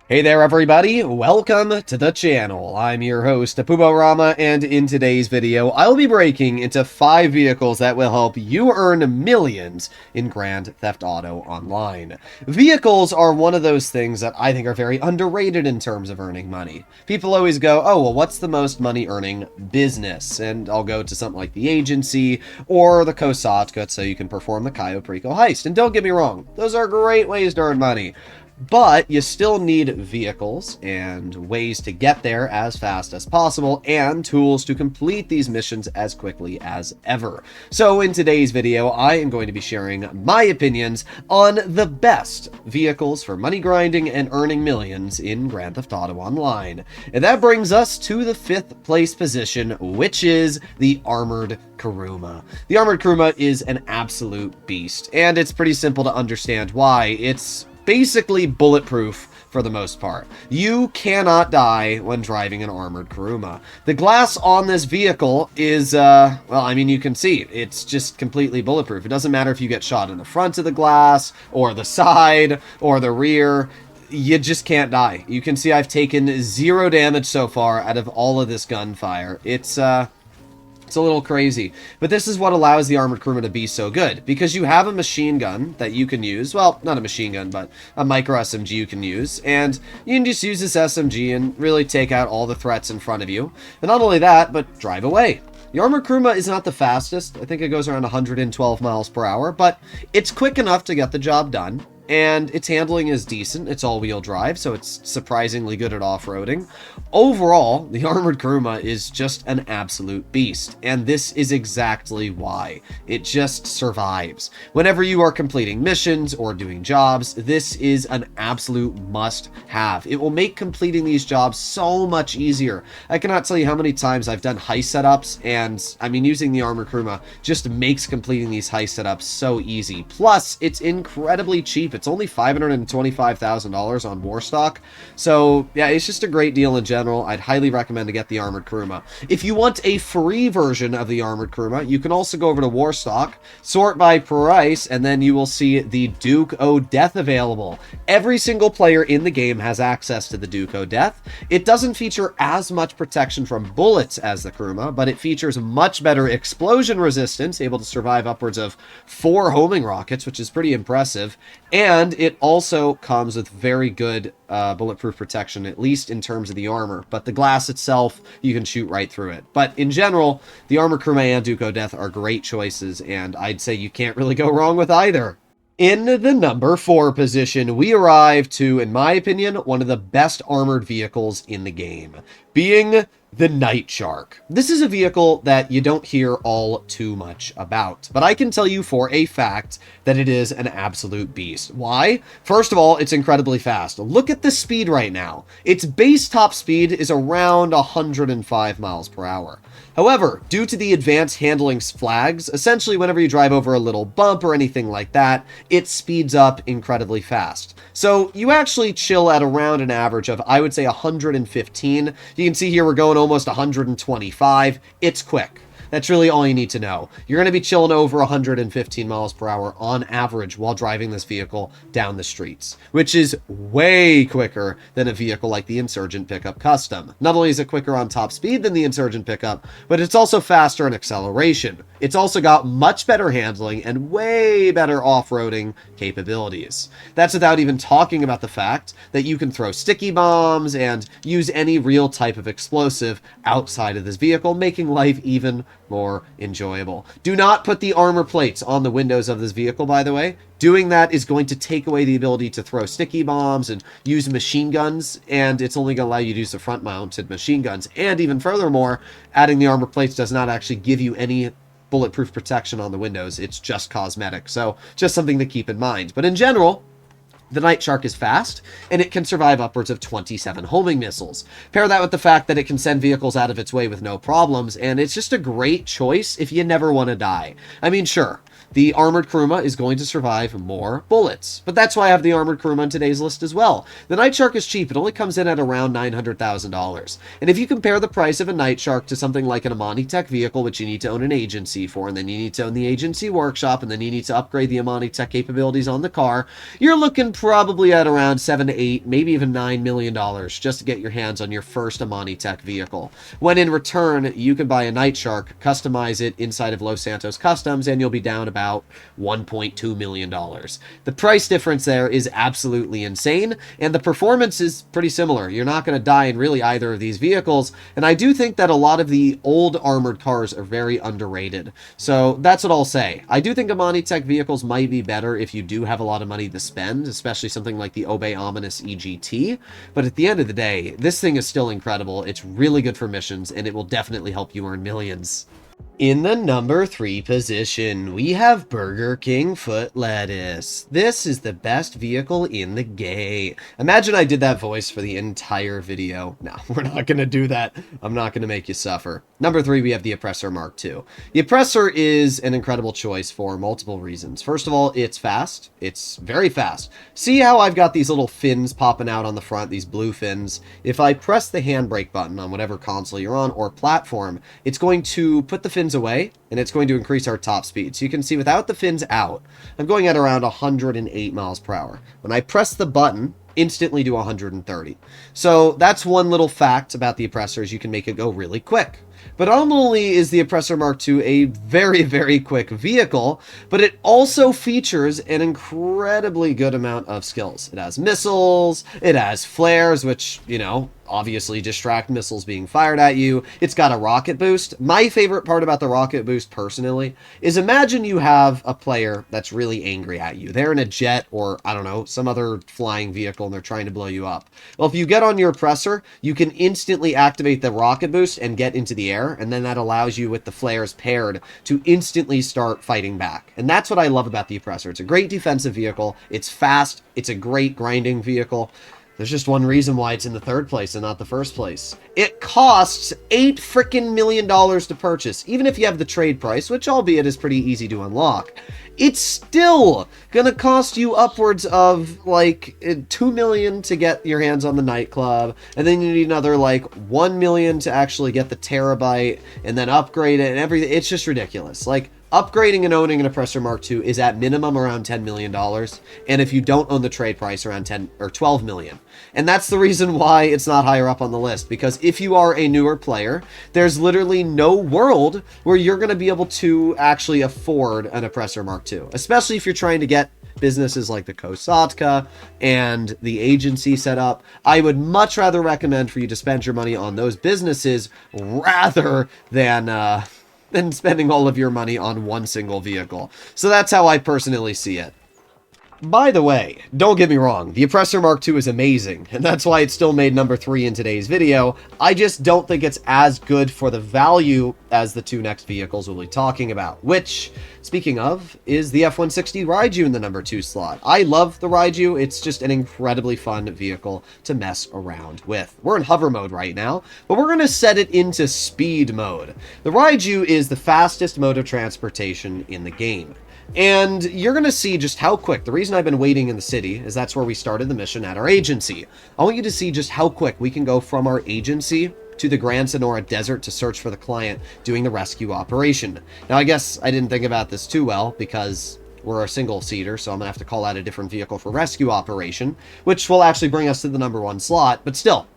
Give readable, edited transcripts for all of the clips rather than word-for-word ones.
Hey there everybody, welcome to the channel. I'm your host, Rama, and in today's video, I'll be breaking into 5 vehicles that will help you earn millions in Grand Theft Auto Online. Vehicles are one of those things that I think are very underrated in terms of earning money. People always go, oh well, what's the most money earning business? And I'll go to something like the agency or the Kosatka so you can perform the Cayo Perico heist. And don't get me wrong, those are great ways to earn money. But you still need vehicles and ways to get there as fast as possible and tools to complete these missions as quickly as ever. So in today's video, I am going to be sharing my opinions on the best vehicles for money grinding and earning millions in Grand Theft Auto Online. And that brings us to the 5th place position, which is the Armored Kuruma. The Armored Kuruma is an absolute beast, and it's pretty simple to understand why. It's basically bulletproof for the most part. You cannot die when driving an armored Kuruma. The glass on this vehicle is, well, I mean, you can see it's just completely bulletproof. It doesn't matter if you get shot in the front of the glass or the side or the rear. You just can't die. You can see I've taken 0 damage so far out of all of this gunfire. It's a little crazy, but this is what allows the Armored Kuruma to be so good, because you have a machine gun that you can use. Well, not a machine gun, but a micro SMG you can use, and you can just use this SMG and really take out all the threats in front of you. And not only that, but drive away. The Armored Kuruma is not the fastest. I think it goes around 112 miles per hour, but it's quick enough to get the job done. And its handling is decent. It's all-wheel drive, so it's surprisingly good at off-roading. Overall, the Armored Kuruma is just an absolute beast, and this is exactly why. It just survives. Whenever you are completing missions or doing jobs, this is an absolute must-have. It will make completing these jobs so much easier. I cannot tell you how many times I've done heist setups, and I mean, using the Armored Kuruma just makes completing these heist setups so easy. Plus, it's incredibly cheap. It's only $525,000 on Warstock. So, yeah, it's just a great deal in general. I'd highly recommend to get the Armored Kuruma. If you want a free version of the Armored Kuruma, you can also go over to Warstock, sort by price, and then you will see the Duke O Death available. Every single player in the game has access to the Duke O Death. It doesn't feature as much protection from bullets as the Kuruma, but it features much better explosion resistance, able to survive upwards of 4 homing rockets, which is pretty impressive. And it also comes with very good bulletproof protection, at least in terms of the armor. But the glass itself, you can shoot right through it. But in general, the Armored Kuruma and Duke O Death are great choices, and I'd say you can't really go wrong with either. In the number 4 position, we arrive to, in my opinion, one of the best armored vehicles in the game, being the Nightshark. This is a vehicle that you don't hear all too much about, but I can tell you for a fact that it is an absolute beast. Why? First of all, it's incredibly fast. Look at the speed right now. Its base top speed is around 105 miles per hour. However, due to the advanced handling flags, essentially whenever you drive over a little bump or anything like that, it speeds up incredibly fast. So you actually chill at around an average of, I would say, 115. You can see here we're going almost 125. It's quick. That's really all you need to know. You're going to be chilling over 115 miles per hour on average while driving this vehicle down the streets, which is way quicker than a vehicle like the Insurgent Pickup Custom. Not only is it quicker on top speed than the Insurgent Pickup, but it's also faster in acceleration. It's also got much better handling and way better off-roading capabilities. That's without even talking about the fact that you can throw sticky bombs and use any real type of explosive outside of this vehicle, making life even more enjoyable. Do not put the armor plates on the windows of this vehicle, by the way. Doing that is going to take away the ability to throw sticky bombs and use machine guns, and it's only going to allow you to use the front-mounted machine guns. And even furthermore, adding the armor plates does not actually give you any bulletproof protection on the windows. It's just cosmetic, so just something to keep in mind. But in general, the Nightshark is fast, and it can survive upwards of 27 homing missiles. Pair that with the fact that it can send vehicles out of its way with no problems, and it's just a great choice if you never want to die. I mean, sure, the armored Kuruma is going to survive more bullets. But that's why I have the armored Kuruma on today's list as well. The Nightshark is cheap. It only comes in at around $900,000. And if you compare the price of a Nightshark to something like an Amani Tech vehicle, which you need to own an agency for, and then you need to own the agency workshop, and then you need to upgrade the Amani Tech capabilities on the car, you're looking probably at around $7 to $8, maybe even $9 million just to get your hands on your first Amani Tech vehicle. When in return, you can buy a Nightshark, customize it inside of Los Santos Customs, and you'll be down about $1.2 million. The price difference there is absolutely insane, and the performance is pretty similar. You're not going to die in really either of these vehicles, and I do think that a lot of the old armored cars are very underrated. So that's what I'll say. I do think Amani Tech vehicles might be better if you do have a lot of money to spend, especially something like the Obey Ominous EGT, but at the end of the day, this thing is still incredible. It's really good for missions, and it will definitely help you earn millions. In the number 3 position, we have Burger King Foot Lettuce. This is the best vehicle in the game. Imagine I did that voice for the entire video. No, we're not going to do that. I'm not going to make you suffer. Number 3, we have the Oppressor Mk II. The Oppressor is an incredible choice for multiple reasons. First of all, it's fast. It's very fast. See how I've got these little fins popping out on the front, these blue fins? If I press the handbrake button on whatever console you're on or platform, it's going to put the fins away, and it's going to increase our top speed. So you can see without the fins out, I'm going at around 108 miles per hour. When I press the button, instantly do 130. So that's one little fact about the Oppressor, is you can make it go really quick. But not only is the Oppressor Mk II a very, very quick vehicle, but it also features an incredibly good amount of skills. It has missiles, it has flares, which, you know, obviously distract missiles being fired at you. It's got a rocket boost. My favorite part about the rocket boost, personally, is imagine you have a player that's really angry at you. They're in a jet or, I don't know, some other flying vehicle, and they're trying to blow you up. Well, if you get on your Oppressor, you can instantly activate the rocket boost and get into the air, and then that allows you, with the flares paired, to instantly start fighting back. And that's what I love about the Oppressor. It's a great defensive vehicle. It's fast. It's a great grinding vehicle. There's just one reason why it's in the 3rd place and not the 1st place. It costs $8 million to purchase. Even if you have the trade price, which albeit is pretty easy to unlock, it's still gonna cost you upwards of like $2 million to get your hands on the nightclub, and then you need another like $1 million to actually get the terabyte and then upgrade it and everything. It's just ridiculous. Like, upgrading and owning an Oppressor Mk II is at minimum around $10 million, and if you don't own the trade price, around 10 or 12 million. And that's the reason why it's not higher up on the list, because if you are a newer player, there's literally no world where you're going to be able to actually afford an Oppressor Mk II, especially if you're trying to get businesses like the Kosatka and the agency set up. I would much rather recommend for you to spend your money on those businesses rather than spending all of your money on one single vehicle. So that's how I personally see it. By the way, don't get me wrong, the Oppressor Mk II is amazing, and that's why it's still made number 3 in today's video. I just don't think it's as good for the value as the 2 next vehicles we'll be talking about, which, speaking of, is the F-160 Raiju in the number 2 slot. I love the Raiju. It's just an incredibly fun vehicle to mess around with. We're in hover mode right now, but we're going to set it into speed mode. The Raiju is the fastest mode of transportation in the game. And you're going to see just how quick. The reason I've been waiting in the city is that's where we started the mission at our agency. I want you to see just how quick we can go from our agency to the Grand Sonora Desert to search for the client doing the rescue operation. Now, I guess I didn't think about this too well because we're a single-seater, so I'm going to have to call out a different vehicle for rescue operation, which will actually bring us to the number 1 slot. But still,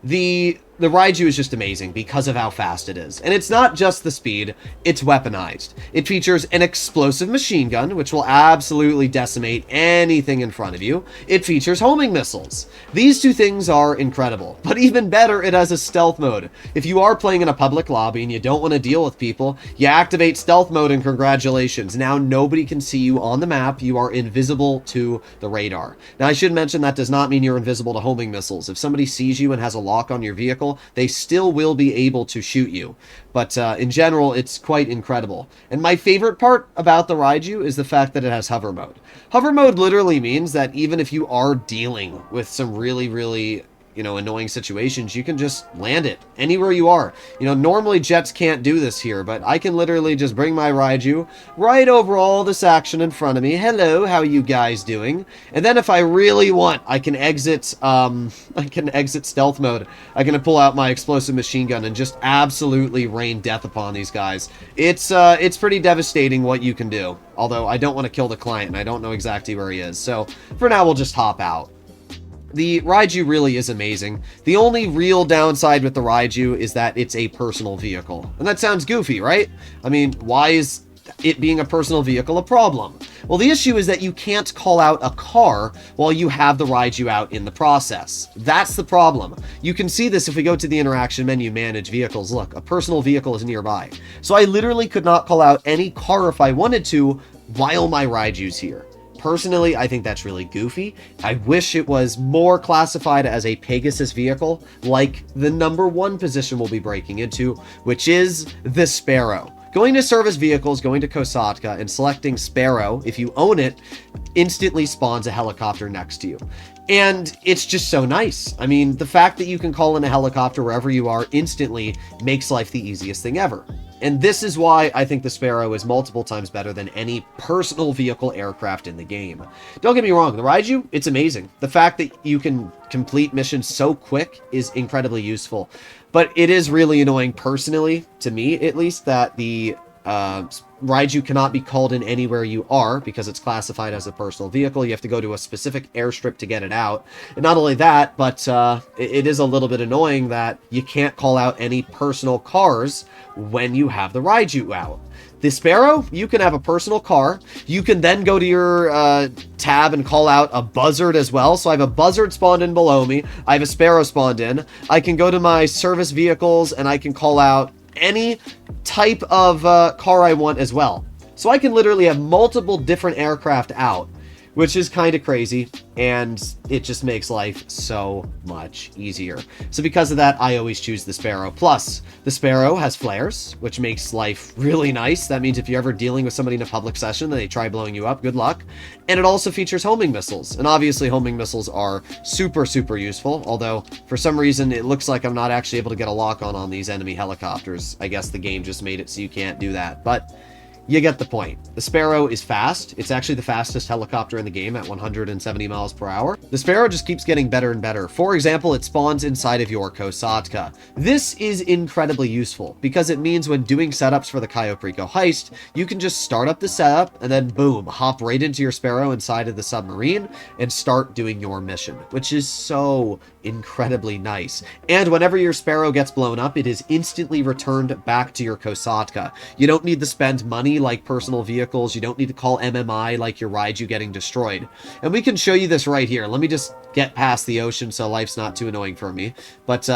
the Raiju is just amazing because of how fast it is. And it's not just the speed, it's weaponized. It features an explosive machine gun, which will absolutely decimate anything in front of you. It features homing missiles. These 2 things are incredible. But even better, it has a stealth mode. If you are playing in a public lobby and you don't want to deal with people, you activate stealth mode and congratulations. Now nobody can see you on the map. You are invisible to the radar. Now I should mention that does not mean you're invisible to homing missiles. If somebody sees you and has a lock on your vehicle, they still will be able to shoot you. But in general, it's quite incredible. And my favorite part about the Raiju is the fact that it has hover mode. Hover mode literally means that even if you are dealing with some really, really annoying situations, you can just land it anywhere you are. Normally jets can't do this here, but I can literally just bring my Raiju right over all this action in front of me. Hello, how you guys doing? And then if I really want, I can exit stealth mode. I can pull out my explosive machine gun and just absolutely rain death upon these guys. It's pretty devastating what you can do. Although I don't want to kill the client and I don't know exactly where he is. So for now, we'll just hop out. The Raiju really is amazing. The only real downside with the Raiju is that it's a personal vehicle. And that sounds goofy, right? I mean, why is it being a personal vehicle a problem? Well, the issue is that you can't call out a car while you have the Raiju out in the process. That's the problem. You can see this if we go to the interaction menu, manage vehicles. Look, a personal vehicle is nearby. So I literally could not call out any car if I wanted to while my Raiju's here. Personally, I think that's really goofy. I wish it was more classified as a Pegasus vehicle, like the #1 position we'll be breaking into, which is the Sparrow. Going to service vehicles, going to Kosatka, and selecting Sparrow, if you own it, instantly spawns a helicopter next to you. And it's just so nice. I mean, the fact that you can call in a helicopter wherever you are instantly makes life the easiest thing ever. And this is why I think the Sparrow is multiple times better than any personal vehicle aircraft in the game. Don't get me wrong, the Raiju, it's amazing. The fact that you can complete missions so quick is incredibly useful. But it is really annoying personally, to me at least, that the Raiju cannot be called in anywhere you are because it's classified as a personal vehicle. You have to go to a specific airstrip to get it out. And not only that, but it is a little bit annoying that you can't call out any personal cars when you have the Raiju out. The Sparrow, you can have a personal car. You can then go to your tab and call out a buzzard as well. So I have a buzzard spawned in below me. I have a Sparrow spawned in. I can go to my service vehicles and I can call out any type of car I want as well. So I can literally have multiple different aircraft out, which is kind of crazy, and it just makes life so much easier. So because of that, I always choose the Sparrow. Plus, the Sparrow has flares, which makes life really nice. That means if you're ever dealing with somebody in a public session and they try blowing you up, good luck. And it also features homing missiles. And obviously, homing missiles are super, super useful, although for some reason, it looks like I'm not actually able to get a lock on these enemy helicopters. I guess the game just made it so you can't do that. But you get the point. The Sparrow is fast. It's actually the fastest helicopter in the game at 170 miles per hour. The Sparrow just keeps getting better and better. For example, it spawns inside of your Kosatka. This is incredibly useful because it means when doing setups for the Kaiopriko heist, you can just start up the setup and then boom, hop right into your Sparrow inside of the submarine and start doing your mission, which is so incredibly nice. And whenever your Sparrow gets blown up, it is instantly returned back to your Kosatka. You don't need to spend money like personal vehicles. You don't need to call MMI like your Raiju getting destroyed. And we can show you this right here. Let me just get past the ocean so life's not too annoying for me. But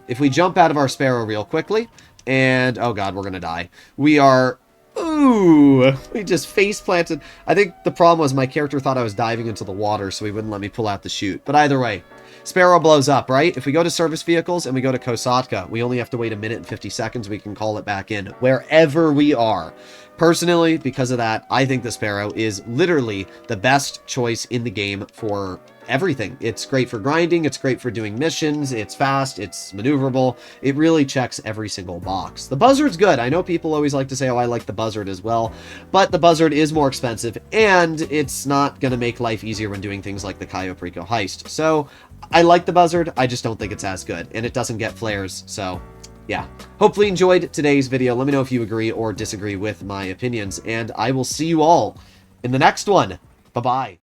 if we jump out of our Sparrow real quickly, and oh god, we're gonna die. We are... Ooh, we just face planted. I think the problem was my character thought I was diving into the water, so he wouldn't let me pull out the chute. But either way, Sparrow blows up, right? If we go to service vehicles and we go to Kosatka, we only have to wait 1 minute and 50 seconds. We can call it back in wherever we are. Personally, because of that, I think the Sparrow is literally the best choice in the game for everything. It's great for grinding, it's great for doing missions, it's fast, it's maneuverable. It really checks every single box. The Buzzard's good. I know people always like to say, oh, I like the Buzzard as well, but the Buzzard is more expensive, and it's not going to make life easier when doing things like the Kaiopriko heist. So, I like the Buzzard, I just don't think it's as good, and it doesn't get flares, so... yeah, hopefully you enjoyed today's video. Let me know if you agree or disagree with my opinions, and I will see you all in the next one. Bye-bye.